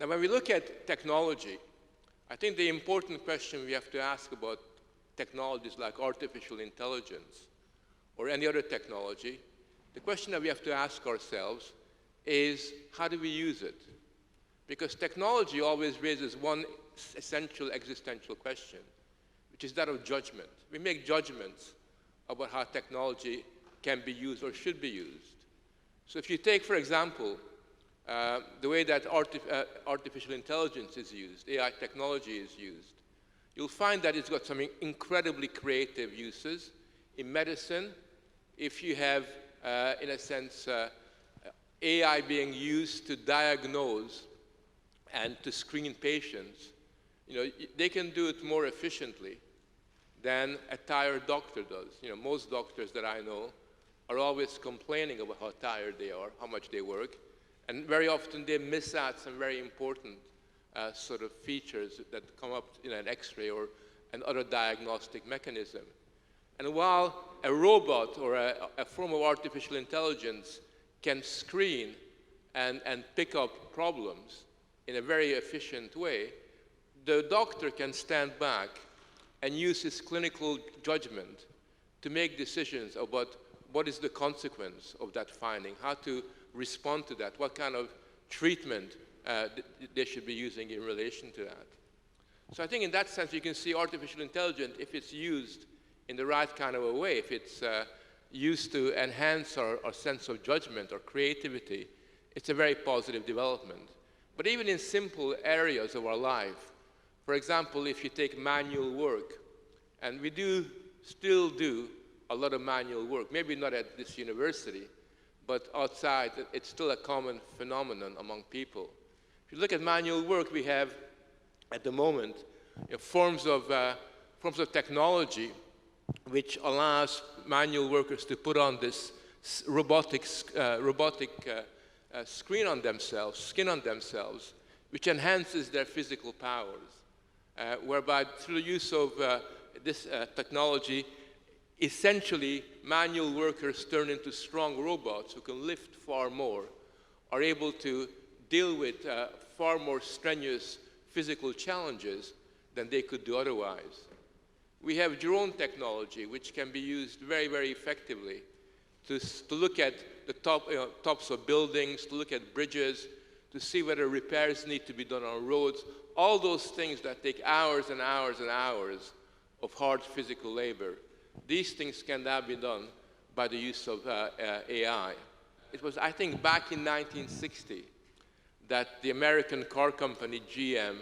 Now, when we look at technology, I think the important question we have to ask about technologies like artificial intelligence or any other technology, the question that we have to ask ourselves is, how do we use it? Because technology always raises one essential existential question, which is that of judgment. We make judgments about how technology can be used or should be used. So if you take, for example, the way that artificial intelligence is used, AI technology is used, you'll find that it's got some incredibly creative uses. In medicine, if you have, in a sense, AI being used to diagnose and to screen patients, they can do it more efficiently than a tired doctor does. Most doctors that I know are always complaining about how tired they are, how much they work, and very often they miss out some very important sort of features that come up in an X-ray or an other diagnostic mechanism. And while a robot or a form of artificial intelligence can screen and pick up problems in a very efficient way, the doctor can stand back and use his clinical judgment to make decisions about what is the consequence of that finding, how to respond to that, what kind of treatment they should be using in relation to that. So I think in that sense you can see artificial intelligence, if it's used in the right kind of a way, if it's used to enhance our sense of judgment or creativity, it's a very positive development. But even in simple areas of our life, for example, if you take manual work, and we still do a lot of manual work, maybe not at this university, but outside, it's still a common phenomenon among people. If you look at manual work, we have, at the moment, forms of technology which allows manual workers to put on this robotic skin on themselves, which enhances their physical powers, whereby through the use of this technology, essentially manual workers turn into strong robots who can lift far more, are able to deal with far more strenuous physical challenges than they could do otherwise. We have drone technology, which can be used very, very effectively to look at the tops of buildings, to look at bridges, to see whether repairs need to be done on roads, all those things that take hours and hours and hours of hard physical labor. These things can now be done by the use of AI. It was, I think, back in 1960 that the American car company GM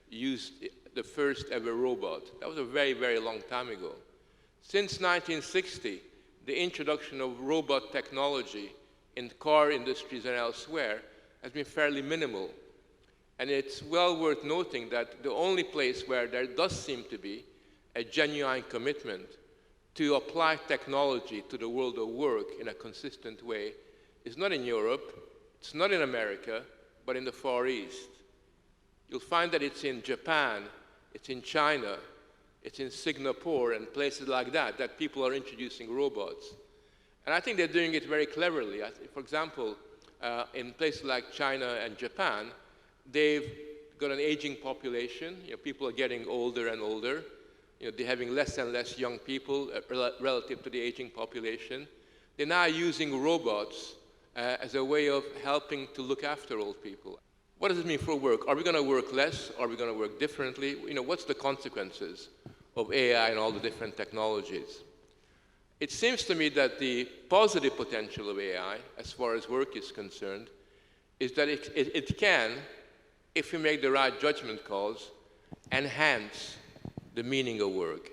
used the first ever robot. That was a very, very long time ago. Since 1960, the introduction of robot technology in car industries and elsewhere has been fairly minimal. And it's well worth noting that the only place where there does seem to be a genuine commitment to apply technology to the world of work in a consistent way is not in Europe, it's not in America, but in the Far East. You'll find that it's in Japan, it's in China, it's in Singapore and places like that, that people are introducing robots. And I think they're doing it very cleverly. For example, in places like China and Japan, they've got an aging population. People are getting older and older. They're having less and less young people relative to the aging population. They're now using robots as a way of helping to look after old people. What does it mean for work? Are we going to work less? Are we going to work differently? What's the consequences of AI and all the different technologies? It seems to me that the positive potential of AI, as far as work is concerned, is that it can, if we make the right judgment calls, enhance the meaning of work.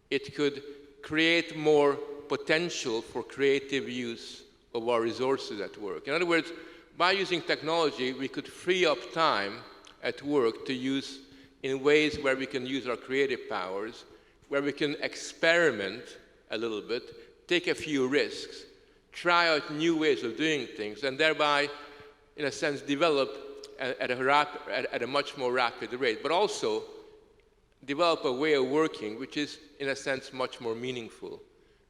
It could create more potential for creative use of our resources at work. In other words, by using technology, we could free up time at work to use in ways where we can use our creative powers, where we can experiment a little bit, take a few risks, try out new ways of doing things, and thereby, in a sense, develop at a much more rapid rate, but also develop a way of working which is, in a sense, much more meaningful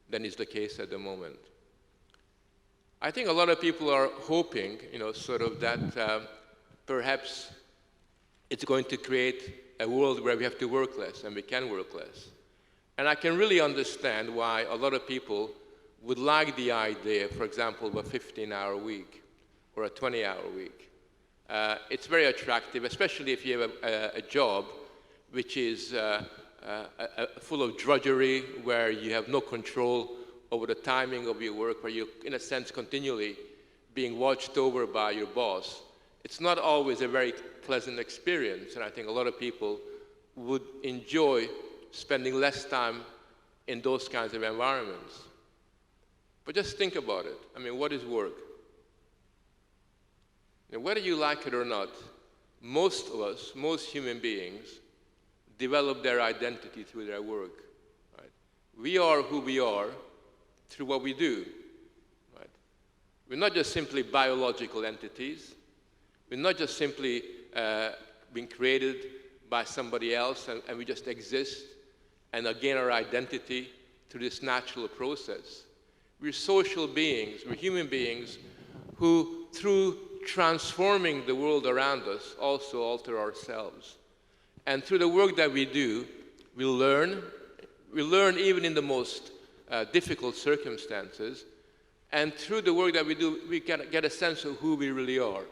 than is the case at the moment. I think a lot of people are hoping, sort of that perhaps it's going to create a world where we have to work less, and we can work less. And I can really understand why a lot of people would like the idea, for example, of a 15-hour week or a 20-hour week. It's very attractive, especially if you have a job which is full of drudgery, where you have no control over the timing of your work, where you're, in a sense, continually being watched over by your boss. It's not always a very pleasant experience, and I think a lot of people would enjoy spending less time in those kinds of environments. But just think about it. I mean, what is work? And whether you like it or not, most of us, most human beings, develop their identity through their work. Right? We are who we are through what we do. Right? We're not just simply biological entities. We're not just simply being created by somebody else and we just exist and gain our identity through this natural process. We're social beings, we're human beings who, through transforming the world around us, also alter ourselves. And through the work that we do, we learn even in the most difficult circumstances, and through the work that we do, we get a sense of who we really are.